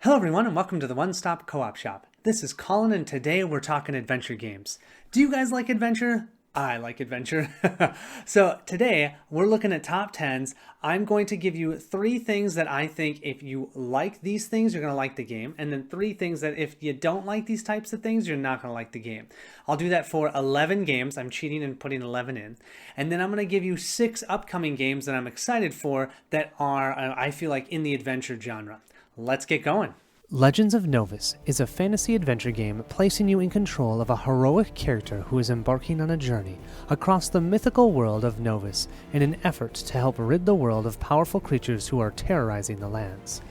Hello everyone and welcome to the One Stop Co-op Shop. This is Colin and today we're talking adventure games. Do you guys like adventure? I like adventure. So today we're looking at top 10s. I'm going to give you 3 things that I think if you like these things, you're going to like the game. And then 3 things that if you don't like these types of things, you're not going to like the game. I'll do that for 11 games. I'm cheating and putting 11 in. And then I'm going to give you 6 upcoming games that I'm excited for that are, I feel like, in the adventure genre. Let's get going. Legends of Novus is a fantasy adventure game placing you in control of a heroic character who is embarking on a journey across the mythical world of Novus in an effort to help rid the world of powerful creatures who are terrorizing the lands.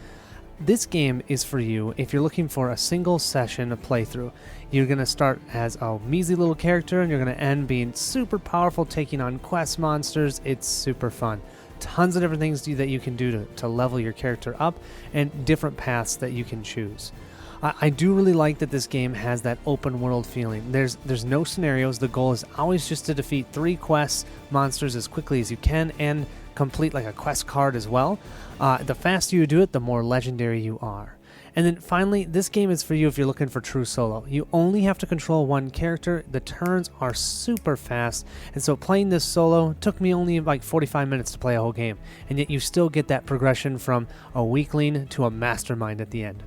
This game is for you if you're looking for a single session of playthrough. You're going to start as a measly little character and you're going to end being super powerful, taking on quest monsters. It's super fun. Tons of different things that you can do to level your character up and different paths that you can choose. I do really like that this game has that open world feeling. There's no scenarios. The goal is always just to defeat 3 quests monsters as quickly as you can and complete like a quest card as well. The faster you do it, the more legendary you are. And then finally, this game is for you if you're looking for true solo. You only have to control one character. The turns are super fast. And so playing this solo took me only like 45 minutes to play a whole game. And yet you still get that progression from a weakling to a mastermind at the end.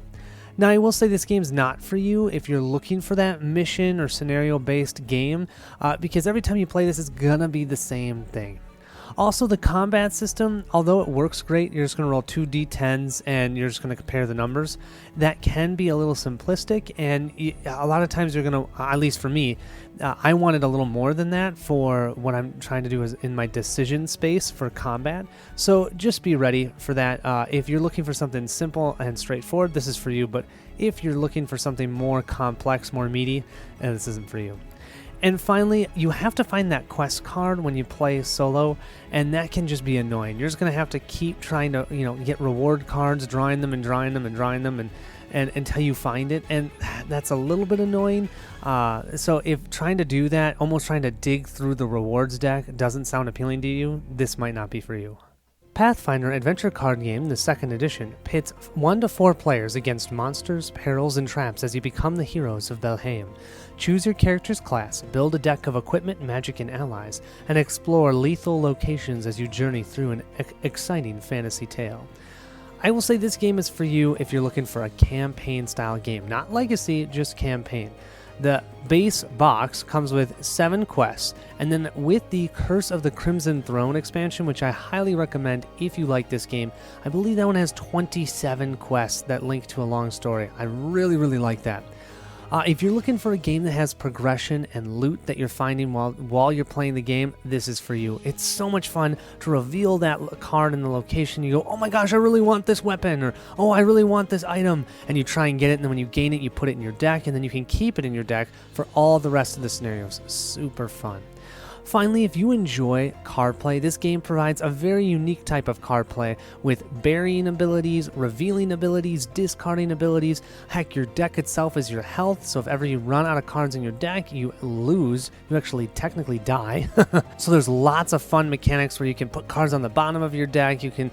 Now, I will say this game's not for you if you're looking for that mission or scenario-based game, because every time you play this, it's gonna be the same thing. Also, the combat system, although it works great, you're just going to roll 2 d10s and you're just going to compare the numbers. That can be a little simplistic, and a lot of times you're going to, at least for me, I wanted a little more than that for what I'm trying to do is in my decision space for combat. So just be ready for that. If you're looking for something simple and straightforward, this is for you. But if you're looking for something more complex, more meaty, this isn't for you. And finally, you have to find that quest card when you play solo, and that can just be annoying. You're just going to have to keep trying to, get reward cards, drawing them and until you find it, and that's a little bit annoying. So if trying to do that, almost trying to dig through the rewards deck doesn't sound appealing to you, this might not be for you. Pathfinder Adventure Card Game, the 2nd edition, pits 1 to 4 players against monsters, perils, and traps as you become the heroes of Belhaim. Choose your character's class, build a deck of equipment, magic, and allies, and explore lethal locations as you journey through an exciting fantasy tale. I will say this game is for you if you're looking for a campaign-style game, not legacy, just campaign. The base box comes with 7 quests, and then with the Curse of the Crimson Throne expansion, which I highly recommend if you like this game, I believe that one has 27 quests that link to a long story. I really, really like that. If you're looking for a game that has progression and loot that you're finding while you're playing the game, this is for you. It's so much fun to reveal that card in the location. You go, oh my gosh, I really want this weapon, or oh, I really want this item, and you try and get it, and then when you gain it, you put it in your deck, and then you can keep it in your deck for all the rest of the scenarios. Super fun. Finally, if you enjoy card play, this game provides a very unique type of card play with burying abilities, revealing abilities, discarding abilities. Heck, your deck itself is your health, so if ever you run out of cards in your deck, you lose. You actually technically die. So there's lots of fun mechanics where you can put cards on the bottom of your deck. You can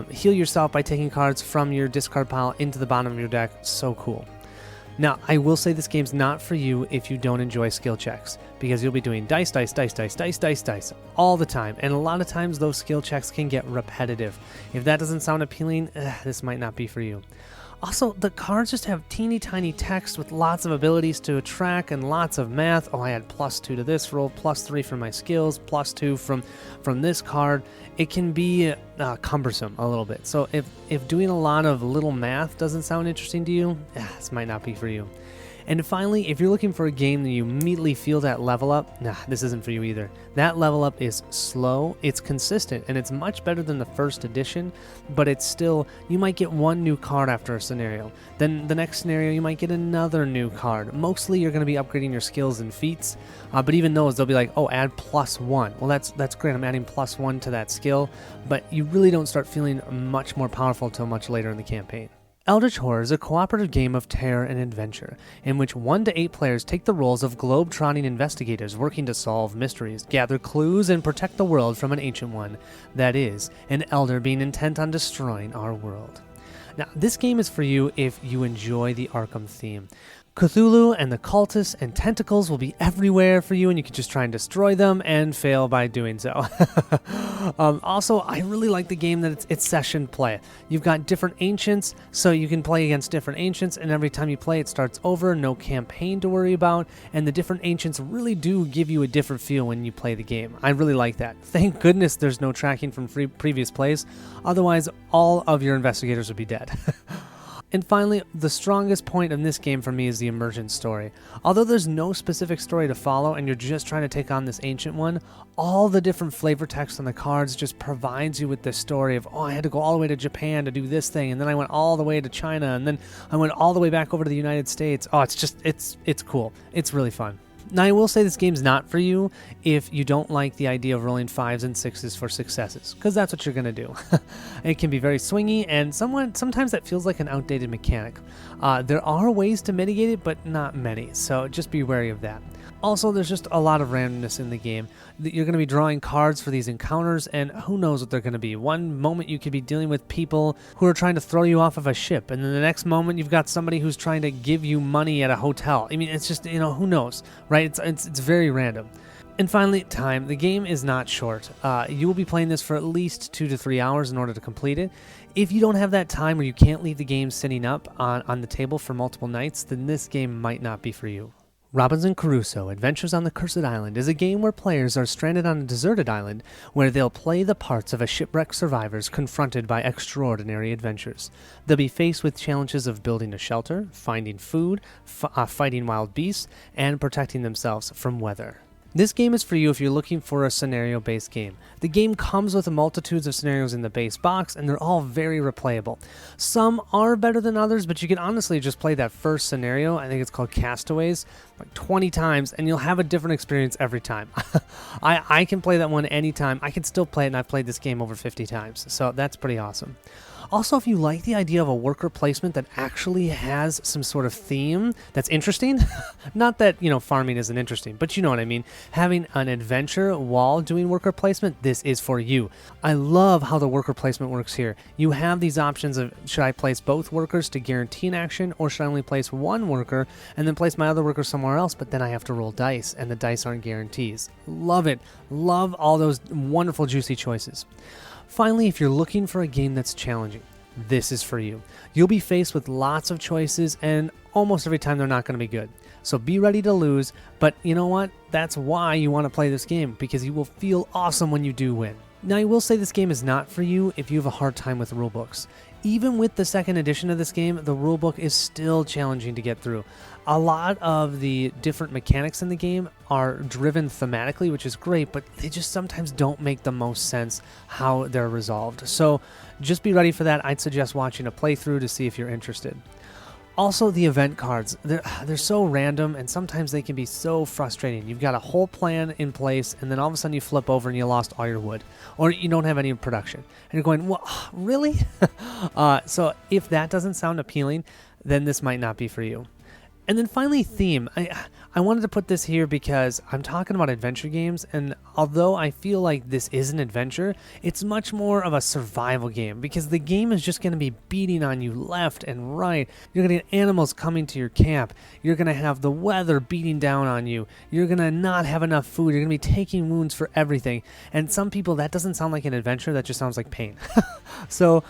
heal yourself by taking cards from your discard pile into the bottom of your deck. So cool. Now, I will say this game's not for you if you don't enjoy skill checks, because you'll be doing dice all the time, and a lot of times those skill checks can get repetitive. If that doesn't sound appealing, this might not be for you. Also, the cards just have teeny tiny text with lots of abilities to track and lots of math. Oh, I had +2 to this roll, +3 for my skills, +2 from this card. It can be cumbersome a little bit. So if doing a lot of little math doesn't sound interesting to you, this might not be for you. And finally, if you're looking for a game that you immediately feel that level up, this isn't for you either. That level up is slow, it's consistent, and it's much better than the 1st edition, but it's still, you might get 1 new card after a scenario. Then the next scenario, you might get another new card. Mostly you're going to be upgrading your skills and feats, but even those, they'll be like, oh, add +1. Well, that's great, I'm adding +1 to that skill, but you really don't start feeling much more powerful until much later in the campaign. Eldritch Horror is a cooperative game of terror and adventure, in which 1 to 8 players take the roles of globe-trotting investigators working to solve mysteries, gather clues, and protect the world from an ancient one, that is, an elder being intent on destroying our world. Now, this game is for you if you enjoy the Arkham theme. Cthulhu and the cultists and tentacles will be everywhere for you, and you can just try and destroy them and fail by doing so. Also, I really like the game that it's session play. You've got different ancients, so you can play against different ancients, and every time you play, it starts over, no campaign to worry about, and the different ancients really do give you a different feel when you play the game. I really like that. Thank goodness there's no tracking from previous plays, otherwise all of your investigators would be dead. And finally, the strongest point in this game for me is the immersion story. Although there's no specific story to follow and you're just trying to take on this ancient one, all the different flavor text on the cards just provides you with this story of, oh, I had to go all the way to Japan to do this thing, and then I went all the way to China, and then I went all the way back over to the United States. Oh, it's cool. It's really fun. Now, I will say this game's not for you if you don't like the idea of rolling 5s and 6s for successes, because that's what you're going to do. It can be very swingy, and sometimes that feels like an outdated mechanic. There are ways to mitigate it, but not many, so just be wary of that. Also, there's just a lot of randomness in the game. You're going to be drawing cards for these encounters, and who knows what they're going to be. One moment you could be dealing with people who are trying to throw you off of a ship, and then the next moment you've got somebody who's trying to give you money at a hotel. I mean, it's just, who knows, right? It's very random. And finally, time. The game is not short. You will be playing this for at least 2 to 3 hours in order to complete it. If you don't have that time or you can't leave the game sitting up on the table for multiple nights, then this game might not be for you. Robinson Crusoe: Adventures on the Cursed Island is a game where players are stranded on a deserted island where they'll play the parts of a shipwrecked survivors confronted by extraordinary adventures. They'll be faced with challenges of building a shelter, finding food, fighting wild beasts, and protecting themselves from weather. This game is for you if you're looking for a scenario-based game. The game comes with multitudes of scenarios in the base box, and they're all very replayable. Some are better than others, but you can honestly just play that first scenario, I think it's called Castaways, like 20 times, and you'll have a different experience every time. I can play that one anytime. I can still play it, and I've played this game over 50 times, so that's pretty awesome. Also, if you like the idea of a worker placement that actually has some sort of theme that's interesting, not that, farming isn't interesting, but you know what I mean, having an adventure while doing worker placement, this is for you. I love how the worker placement works here. You have these options of, should I place both workers to guarantee an action, or should I only place one worker and then place my other worker somewhere else, but then I have to roll dice, and the dice aren't guarantees. Love it. Love all those wonderful, juicy choices. Finally, if you're looking for a game that's challenging, this is for you. You'll be faced with lots of choices, and almost every time they're not going to be good. So be ready to lose, but you know what? That's why you want to play this game, because you will feel awesome when you do win. Now, I will say this game is not for you if you have a hard time with rulebooks. Even with the second edition of this game, the rulebook is still challenging to get through. A lot of the different mechanics in the game are driven thematically, which is great, but they just sometimes don't make the most sense how they're resolved. So just be ready for that. I'd suggest watching a playthrough to see if you're interested. Also, the event cards, they're so random, and sometimes they can be so frustrating. You've got a whole plan in place, and then all of a sudden you flip over and you lost all your wood, or you don't have any production. And you're going, well, really? So if that doesn't sound appealing, then this might not be for you. And then finally, theme. I wanted to put this here because I'm talking about adventure games, and although I feel like this is an adventure, it's much more of a survival game, because the game is just going to be beating on you left and right. You're going to get animals coming to your camp. You're going to have the weather beating down on you. You're going to not have enough food. You're going to be taking wounds for everything. And some people, that doesn't sound like an adventure. That just sounds like pain. So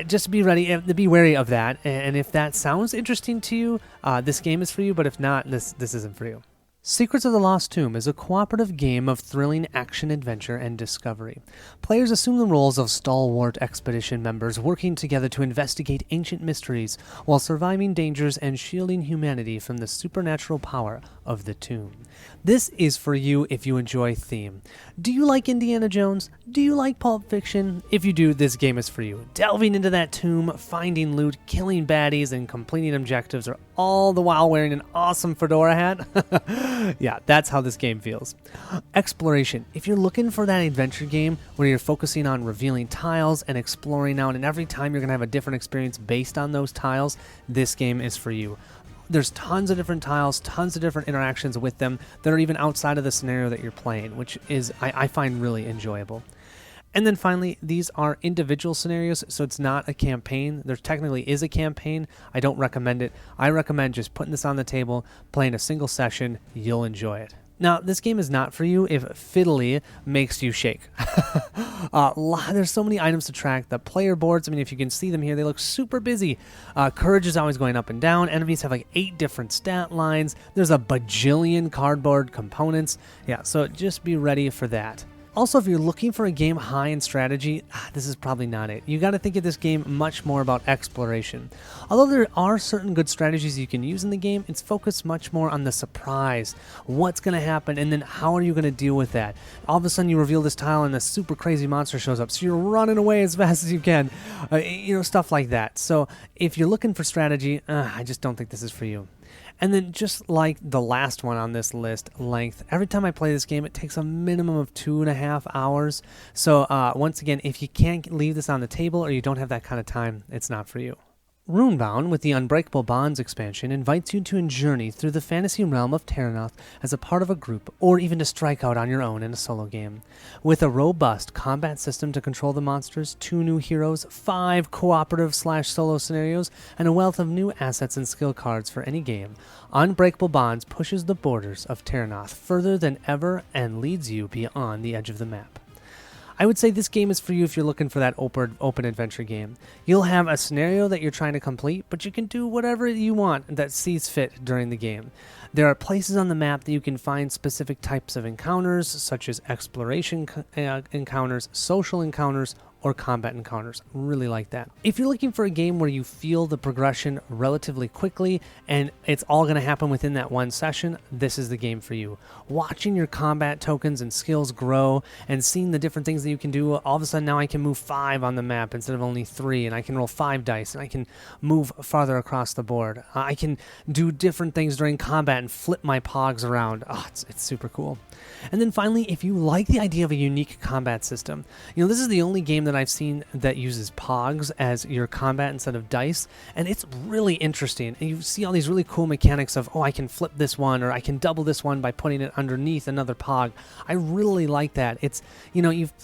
just be ready, be wary of that, and if that sounds interesting to you, this game is for you, but if not, this isn't for you. Secrets of the Lost Tomb is a cooperative game of thrilling action, adventure, and discovery. Players assume the roles of stalwart expedition members working together to investigate ancient mysteries while surviving dangers and shielding humanity from the supernatural power of the tomb. This is for you if you enjoy theme. Do you like Indiana Jones? Do you like Pulp Fiction? If you do, this game is for you. Delving into that tomb, finding loot, killing baddies, and completing objectives are all the while wearing an awesome fedora hat. Yeah, that's how this game feels. Exploration. If you're looking for that adventure game where you're focusing on revealing tiles and exploring out, and every time you're going to have a different experience based on those tiles, this game is for you. There's tons of different tiles, tons of different interactions with them that are even outside of the scenario that you're playing, which is, I find, really enjoyable. And then finally, these are individual scenarios, so it's not a campaign. There technically is a campaign. I don't recommend it. I recommend just putting this on the table, playing a single session. You'll enjoy it. Now, this game is not for you if fiddly makes you shake. There's so many items to track. The player boards, I mean, if you can see them here, they look super busy. Courage is always going up and down. Enemies have like 8 different stat lines. There's a bajillion cardboard components. Yeah, so just be ready for that. Also, if you're looking for a game high in strategy, this is probably not it. You got to think of this game much more about exploration. Although there are certain good strategies you can use in the game, it's focused much more on the surprise. What's going to happen, and then how are you going to deal with that? All of a sudden, you reveal this tile, and a super crazy monster shows up, so you're running away as fast as you can. Stuff like that. So if you're looking for strategy, I just don't think this is for you. And then just like the last one on this list, length. Every time I play this game, it takes a minimum of 2.5 hours. So once again, if you can't leave this on the table or you don't have that kind of time, it's not for you. Runebound, with the Unbreakable Bonds expansion, invites you to journey through the fantasy realm of Terranoth as a part of a group, or even to strike out on your own in a solo game. With a robust combat system to control the monsters, 2 new heroes, 5 cooperative/solo scenarios, and a wealth of new assets and skill cards for any game, Unbreakable Bonds pushes the borders of Terranoth further than ever and leads you beyond the edge of the map. I would say this game is for you if you're looking for that open adventure game. You'll have a scenario that you're trying to complete, but you can do whatever you want that sees fit during the game. There are places on the map that you can find specific types of encounters, such as exploration encounters, social encounters, or combat encounters. Really like that. If you're looking for a game where you feel the progression relatively quickly and it's all going to happen within that one session, this is the game for you. Watching your combat tokens and skills grow and seeing the different things that you can do, all of a sudden now I can move 5 on the map instead of only 3, and I can roll 5 dice, and I can move farther across the board. I can do different things during combat and flip my pogs around. It's super cool. And then finally, if you like the idea of a unique combat system, this is the only game that I've seen that uses pogs as your combat instead of dice, and it's really interesting. And you see all these really cool mechanics of, I can flip this one, or I can double this one by putting it underneath another pog. I really like that. It's,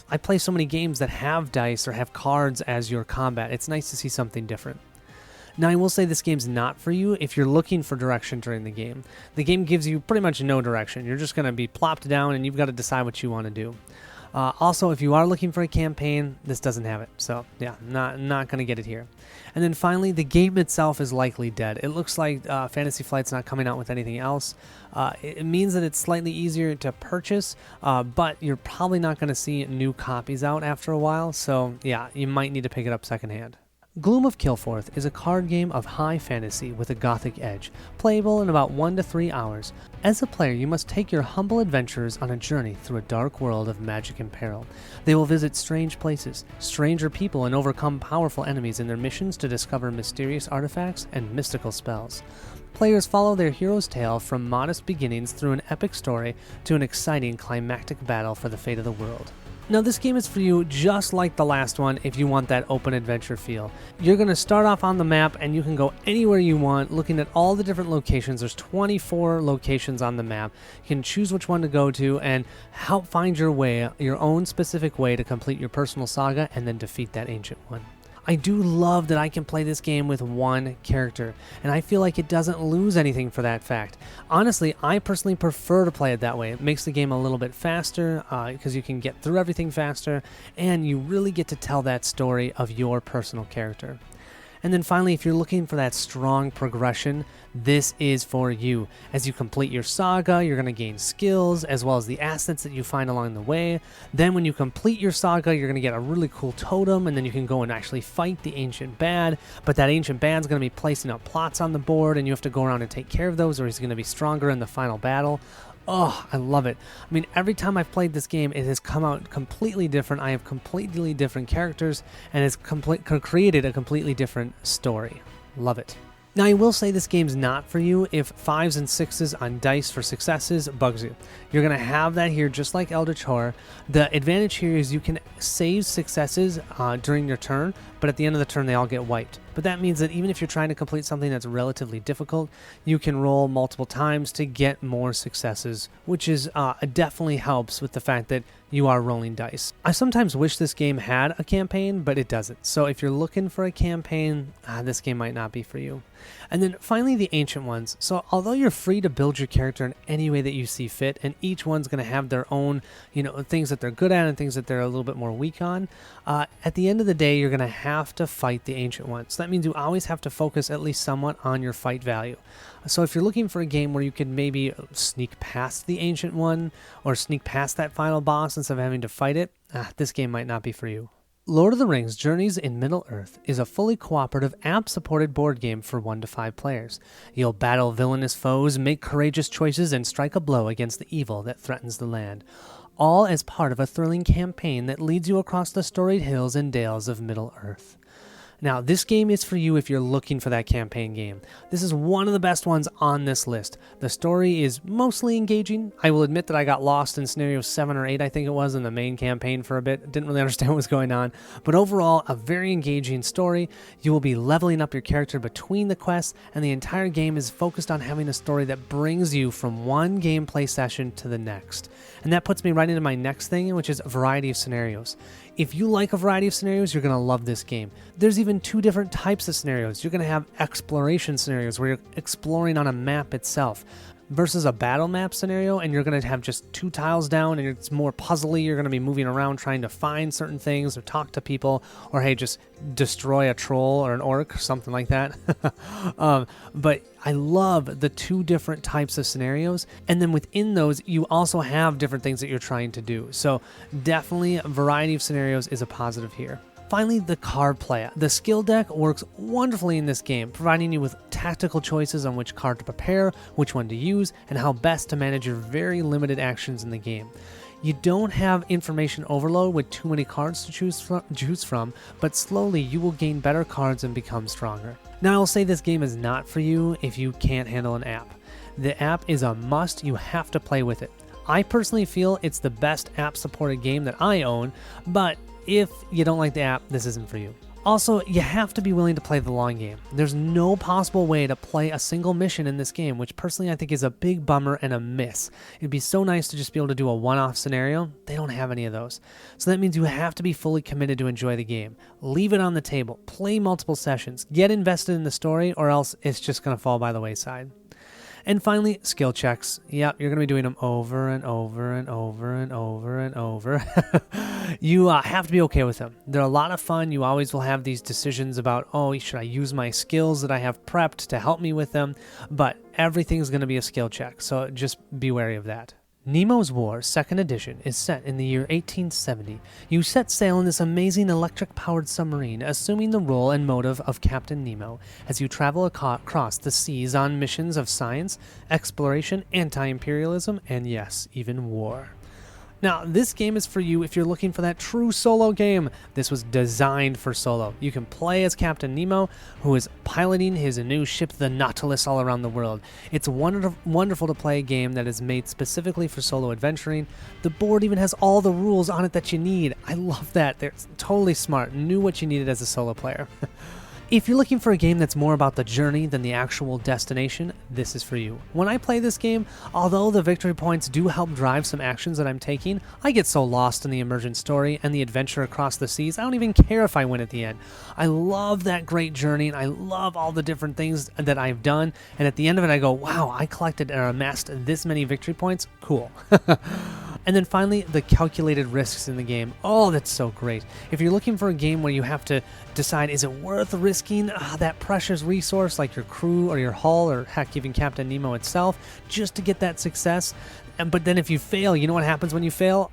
I play so many games that have dice or have cards as your combat. It's nice to see something different. Now, I will say this game's not for you if you're looking for direction during the game. The game gives you pretty much no direction. You're just going to be plopped down, and you've got to decide what you want to do. Also, if you are looking for a campaign, this doesn't have it. So, yeah, not going to get it here. And then finally, the game itself is likely dead. It looks like Fantasy Flight's not coming out with anything else. It means that it's slightly easier to purchase, but you're probably not going to see new copies out after a while. So, yeah, you might need to pick it up secondhand. Gloom of Kilforth is a card game of high fantasy with a gothic edge, playable in about 1 to 3 hours. As a player, you must take your humble adventurers on a journey through a dark world of magic and peril. They will visit strange places, stranger people, and overcome powerful enemies in their missions to discover mysterious artifacts and mystical spells. Players follow their hero's tale from modest beginnings through an epic story to an exciting climactic battle for the fate of the world. Now, this game is for you just like the last one if you want that open adventure feel. You're going to start off on the map and you can go anywhere you want, looking at all the different locations. There's 24 locations on the map. You can choose which one to go to and help find your way, your own specific way to complete your personal saga and then defeat that ancient one. I do love that I can play this game with one character, and I feel like it doesn't lose anything for that fact. Honestly, I personally prefer to play it that way. It makes the game a little bit faster because you can get through everything faster, and you really get to tell that story of your personal character. And then finally, if you're looking for that strong progression, this is for you. As you complete your saga, you're going to gain skills as well as the assets that you find along the way. Then when you complete your saga, you're going to get a really cool totem, and then you can go and actually fight the ancient bad. But that ancient bad's going to be placing up plots on the board, and you have to go around and take care of those, or he's going to be stronger in the final battle. Oh, I love it. I mean, every time I've played this game, it has come out completely different. I have completely different characters, and it's created a completely different story. Love it. Now, I will say this game's not for you if 5s and 6s on dice for successes bugs you. You're going to have that here just like Eldritch Horror. The advantage here is you can save successes during your turn, but at the end of the turn, they all get wiped. but that means that even if you're trying to complete something that's relatively difficult, you can roll multiple times to get more successes, which is definitely helps with the fact that you are rolling dice. I sometimes wish this game had a campaign, but it doesn't. So if you're looking for a campaign, this game might not be for you. And then finally, the Ancient Ones. So although you're free to build your character in any way that you see fit, and each one's going to have their own, things that they're good at and things that they're a little bit more weak on, at the end of the day, you're going to have to fight the Ancient Ones. So that means you always have to focus at least somewhat on your fight value. So if you're looking for a game where you can maybe sneak past the Ancient One or sneak past that final boss instead of having to fight it, this game might not be for you. Lord of the Rings Journeys in Middle-earth is a fully cooperative, app-supported board game for 1 to 5 players. You'll battle villainous foes, make courageous choices, and strike a blow against the evil that threatens the land, all as part of a thrilling campaign that leads you across the storied hills and dales of Middle-earth. Now, this game is for you if you're looking for that campaign game. This is one of the best ones on this list. The story is mostly engaging. I will admit that I got lost in scenario 7 or 8, I think it was, in the main campaign for a bit. Didn't really understand what was going on. But overall, a very engaging story. You will be leveling up your character between the quests, and the entire game is focused on having a story that brings you from one gameplay session to the next. And that puts me right into my next thing, which is a variety of scenarios. If you like a variety of scenarios, you're going to love this game. There's even 2 different types of scenarios. You're going to have exploration scenarios where you're exploring on a map itself versus a battle map scenario, and you're going to have just 2 tiles down and it's more puzzly. You're going to be moving around trying to find certain things or talk to people or, hey, just destroy a troll or an orc or something like that. But I love the 2 different types of scenarios, and then within those you also have different things that you're trying to do. So definitely a variety of scenarios is a positive here. Finally, the card play. The skill deck works wonderfully in this game, providing you with tactical choices on which card to prepare, which one to use, and how best to manage your very limited actions in the game. You don't have information overload with too many cards to choose from, but slowly you will gain better cards and become stronger. Now, I'll say this game is not for you if you can't handle an app. The app is a must. You have to play with it. I personally feel it's the best app-supported game that I own, but if you don't like the app, this isn't for you. Also, you have to be willing to play the long game. There's no possible way to play a single mission in this game, which personally I think is a big bummer and a miss. It'd be so nice to just be able to do a one-off scenario. They don't have any of those. So that means you have to be fully committed to enjoy the game. Leave it on the table. Play multiple sessions. Get invested in the story, or else it's just going to fall by the wayside. And finally, skill checks. Yep, you're going to be doing them over and over and over and over and over. You have to be okay with them. They're a lot of fun. You always will have these decisions about, oh, should I use my skills that I have prepped to help me with them? But everything's going to be a skill check, so just be wary of that. Nemo's War 2nd Edition is set in the year 1870. You set sail in this amazing electric-powered submarine, assuming the role and motive of Captain Nemo, as you travel across the seas on missions of science, exploration, anti-imperialism, and yes, even war. Now, this game is for you if you're looking for that true solo game. This was designed for solo. You can play as Captain Nemo, who is piloting his new ship, the Nautilus, all around the world. It's wonderful to play a game that is made specifically for solo adventuring. The board even has all the rules on it that you need. I love that. They're totally smart. Knew what you needed as a solo player. If you're looking for a game that's more about the journey than the actual destination, this is for you. When I play this game, although the victory points do help drive some actions that I'm taking, I get so lost in the emergent story and the adventure across the seas, I don't even care if I win at the end. I love that great journey, and I love all the different things that I've done, and at the end of it I go, wow, I collected or amassed this many victory points? Cool. And then finally, the calculated risks in the game. Oh, that's so great. If you're looking for a game where you have to decide, is it worth risking that precious resource like your crew or your hull or heck, even Captain Nemo itself, just to get that success? But then if you fail, you know what happens when you fail?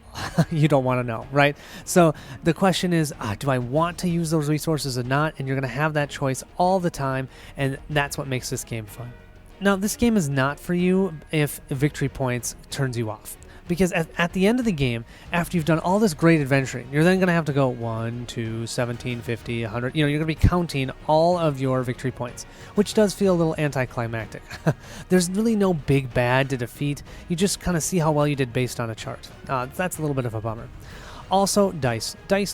You don't want to know, right? So the question is, do I want to use those resources or not? And you're going to have that choice all the time, and that's what makes this game fun. Now, this game is not for you if victory points turns you off. Because at the end of the game, after you've done all this great adventuring, you're then going to have to go 1, 2, 17, 50, 100. You're going to be counting all of your victory points, which does feel a little anticlimactic. There's really no big bad to defeat. You just kind of see how well you did based on a chart. That's a little bit of a bummer. also dice. Dice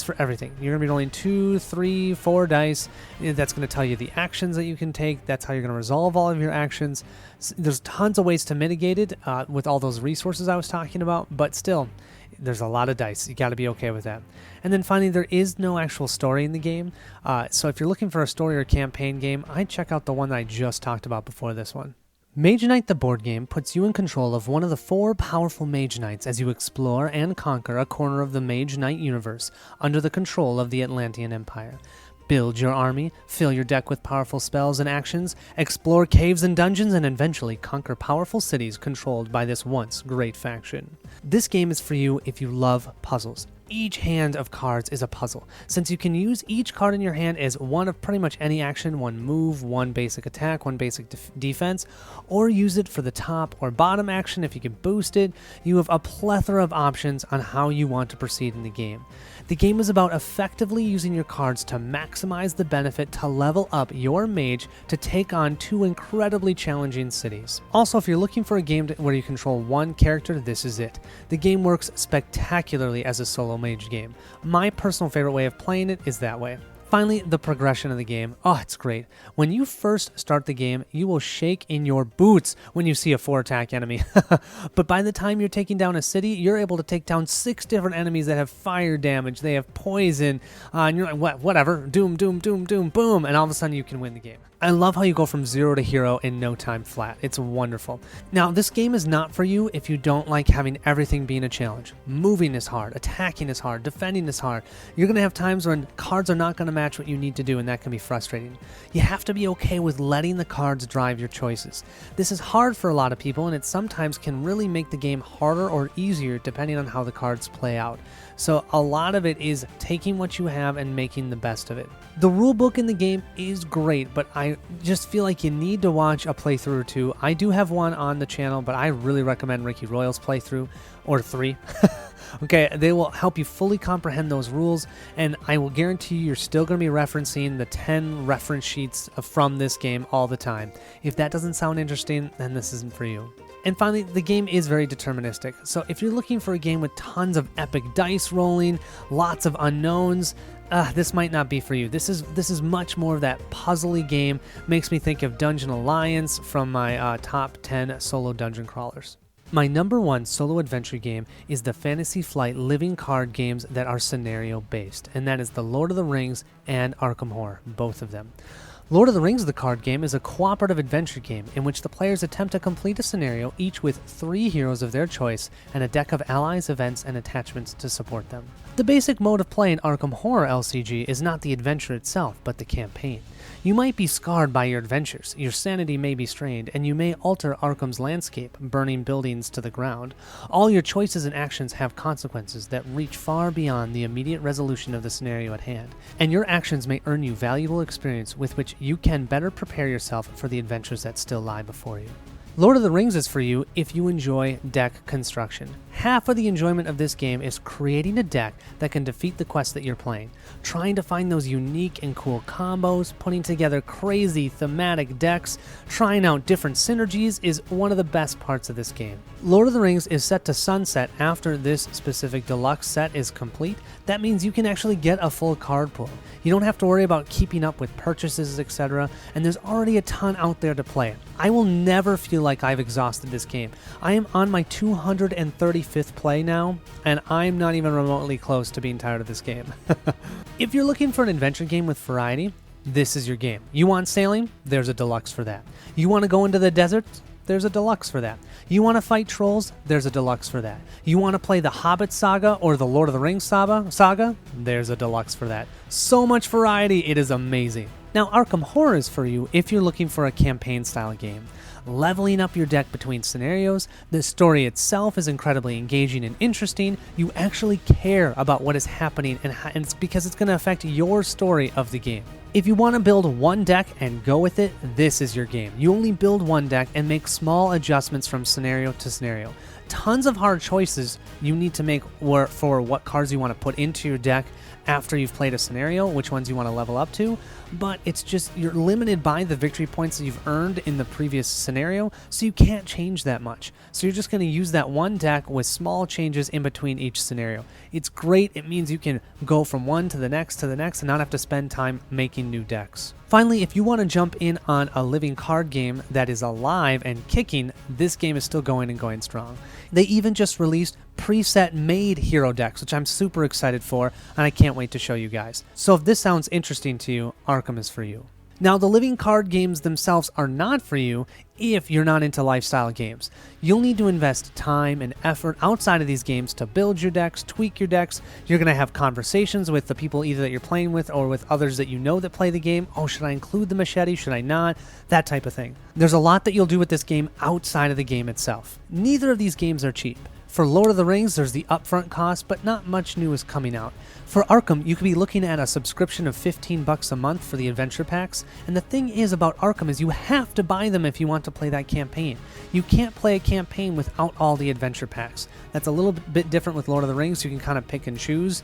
for everything. You're going to be rolling 2, 3, 4 dice. That's going to tell you the actions that you can take. That's how you're going to resolve all of your actions. There's tons of ways to mitigate it with all those resources I was talking about, but still, there's a lot of dice. You got to be okay with that. And then finally, there is no actual story in the game. So if you're looking for a story or campaign game, I'd check out the one that I just talked about before this one. Mage Knight the board game puts you in control of one of the 4 powerful Mage Knights as you explore and conquer a corner of the Mage Knight universe under the control of the Atlantean Empire. Build your army, fill your deck with powerful spells and actions, explore caves and dungeons, and eventually conquer powerful cities controlled by this once great faction. This game is for you if you love puzzles. Each hand of cards is a puzzle, since you can use each card in your hand as one of pretty much any action, one move, one basic attack, one basic defense, or use it for the top or bottom action if you can boost it. You have a plethora of options on how you want to proceed in the game. The game is about effectively using your cards to maximize the benefit to level up your mage to take on 2 incredibly challenging cities. Also, if you're looking for a game where you control one character, this is it. The game works spectacularly as a solo mage game. My personal favorite way of playing it is that way. Finally, the progression of the game. Oh, it's great. When you first start the game, you will shake in your boots when you see a 4-attack enemy. But by the time you're taking down a city, you're able to take down 6 different enemies that have fire damage, they have poison, and you're like, whatever, doom, boom, and all of a sudden you can win the game. I love how you go from 0 to hero in no time flat. It's wonderful. Now, this game is not for you if you don't like having everything being a challenge. Moving is hard, attacking is hard, defending is hard. You're going to have times when cards are not going to match what you need to do, and that can be frustrating. You have to be okay with letting the cards drive your choices. This is hard for a lot of people, and it sometimes can really make the game harder or easier depending on how the cards play out. So a lot of it is taking what you have and making the best of it. The rulebook in the game is great, but I just feel like you need to watch a playthrough or 2. I do have one on the channel, but I really recommend Ricky Royal's playthrough, or 3. Okay, they will help you fully comprehend those rules, and I will guarantee you're still going to be referencing the 10 reference sheets from this game all the time. If that doesn't sound interesting, then this isn't for you. And finally, the game is very deterministic. So if you're looking for a game with tons of epic dice rolling, lots of unknowns, this might not be for you. This is much more of that puzzly game. Makes me think of Dungeon Alliance from my top 10 solo dungeon crawlers. My number 1 solo adventure game is the Fantasy Flight living card games that are scenario based, and that is the Lord of the Rings and Arkham Horror, both of them. Lord of the Rings, the card game, is a cooperative adventure game in which the players attempt to complete a scenario, each with 3 heroes of their choice and a deck of allies, events, and attachments to support them. The basic mode of play in Arkham Horror LCG is not the adventure itself, but the campaign. You might be scarred by your adventures, your sanity may be strained, and you may alter Arkham's landscape, burning buildings to the ground. All your choices and actions have consequences that reach far beyond the immediate resolution of the scenario at hand, and your actions may earn you valuable experience with which you can better prepare yourself for the adventures that still lie before you. Lord of the Rings is for you if you enjoy deck construction. Half of the enjoyment of this game is creating a deck that can defeat the quest that you're playing. Trying to find those unique and cool combos, putting together crazy thematic decks, trying out different synergies is one of the best parts of this game. Lord of the Rings is set to sunset after this specific deluxe set is complete. That means you can actually get a full card pool. You don't have to worry about keeping up with purchases, etc., and there's already a ton out there to play. I will never feel like I've exhausted this game. I am on my 235th play now, and I'm not even remotely close to being tired of this game. If you're looking for an adventure game with variety, this is your game. You want sailing? There's a deluxe for that. You want to go into the desert? There's a deluxe for that. You want to fight trolls? There's a deluxe for that. You want to play the Hobbit saga or the Lord of the Rings saga? There's a deluxe for that. So much variety, it is amazing. Now, Arkham Horror is for you if you're looking for a campaign-style game. Leveling up your deck between scenarios, the story itself is incredibly engaging and interesting. You actually care about what is happening, and it's because it's going to affect your story of the game. If you want to build one deck and go with it, this is your game. You only build one deck and make small adjustments from scenario to scenario. tons of hard choices you need to make for what cards you want to put into your deck after you've played a scenario, which ones you want to level up to, but it's just you're limited by the victory points that you've earned in the previous scenario, so you can't change that much. So you're just going to use that one deck with small changes in between each scenario. It's great. It means you can go from one to the next and not have to spend time making new decks. Finally, if you want to jump in on a living card game that is alive and kicking, this game is still going and going strong. They even just released preset made hero decks, which I'm super excited for, and I can't wait to show you guys. So if this sounds interesting to you, Arkham is for you. Now, the living card games themselves are not for you if you're not into lifestyle games. You'll need to invest time and effort outside of these games to build your decks, tweak your decks. You're going to have conversations with the people either that you're playing with or with others that you know that play the game. Oh, should I include the machete? Should I not? That type of thing. There's a lot that you'll do with this game outside of the game itself. Neither of these games are cheap. For Lord of the Rings, there's the upfront cost, but not much new is coming out. For Arkham, you could be looking at a subscription of $15 a month for the adventure packs, and the thing is about Arkham is you have to buy them if you want to play that campaign. You can't play a campaign without all the adventure packs. That's a little bit different with Lord of the Rings. You can kind of pick and choose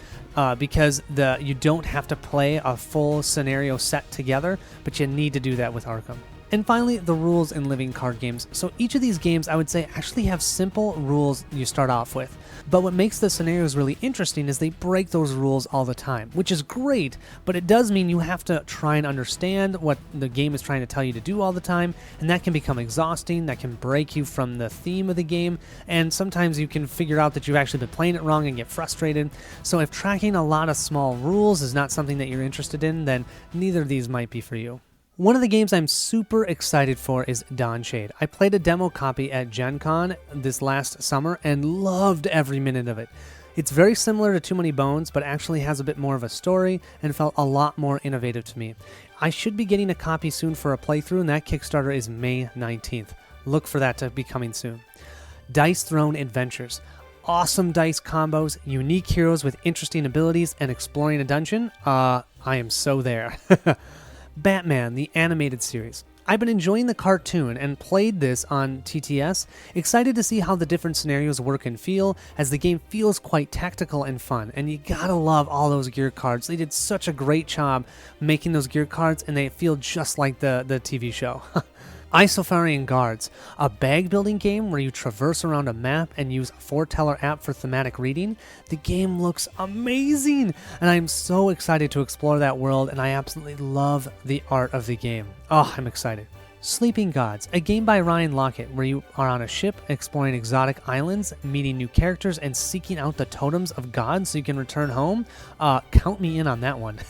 because you don't have to play a full scenario set together, but you need to do that with Arkham. And finally, the rules in living card games. So each of these games, I would say, actually have simple rules you start off with. But what makes the scenarios really interesting is they break those rules all the time, which is great, but it does mean you have to try and understand what the game is trying to tell you to do all the time, and that can become exhausting, that can break you from the theme of the game, and sometimes you can figure out that you've actually been playing it wrong and get frustrated. So if tracking a lot of small rules is not something that you're interested in, then neither of these might be for you. One of the games I'm super excited for is Dawnshade. I played a demo copy at Gen Con this last summer and loved every minute of it. It's very similar to Too Many Bones, but actually has a bit more of a story and felt a lot more innovative to me. I should be getting a copy soon for a playthrough, and that Kickstarter is May 19th. Look for that to be coming soon. Dice Throne Adventures. Awesome dice combos, unique heroes with interesting abilities, and exploring a dungeon. I am so there. Batman, the animated series. I've been enjoying the cartoon and played this on TTS, excited to see how the different scenarios work and feel, as the game feels quite tactical and fun, and you gotta love all those gear cards. They did such a great job making those gear cards, and they feel just like the TV show. Isofarian Guards, a bag building game where you traverse around a map and use a foreteller app for thematic reading. The game looks amazing, and I'm so excited to explore that world, and I absolutely love the art of the game. Oh, I'm excited. Sleeping Gods, a game by Ryan Lockett where you are on a ship exploring exotic islands, meeting new characters, and seeking out the totems of gods so you can return home. Count me in on that one.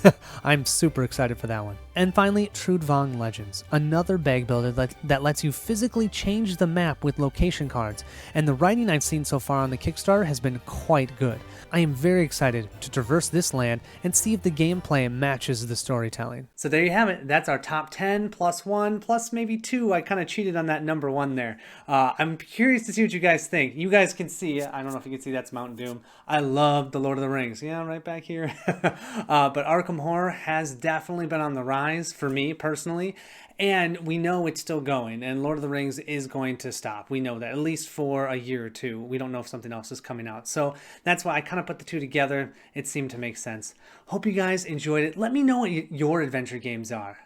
I'm super excited for that one. And finally, Trudvang Legends, another bag builder that lets you physically change the map with location cards, and the writing I've seen so far on the Kickstarter has been quite good. I am very excited to traverse this land and see if the gameplay matches the storytelling. So there you have it. That's our top 10 plus 1 plus maybe 2. I kind of cheated on that number 1 there. I'm curious to see what you guys think. You guys can see, I don't know if you can see, that's Mountain Doom. I love the Lord of the Rings. Yeah, right back here. But Arkham Horror has definitely been on the rise for me personally. And we know it's still going, and Lord of the Rings is going to stop. We know that, at least for a year or two. We don't know if something else is coming out. So that's why I kind of put the two together. It seemed to make sense. Hope you guys enjoyed it. Let me know what your adventure games are.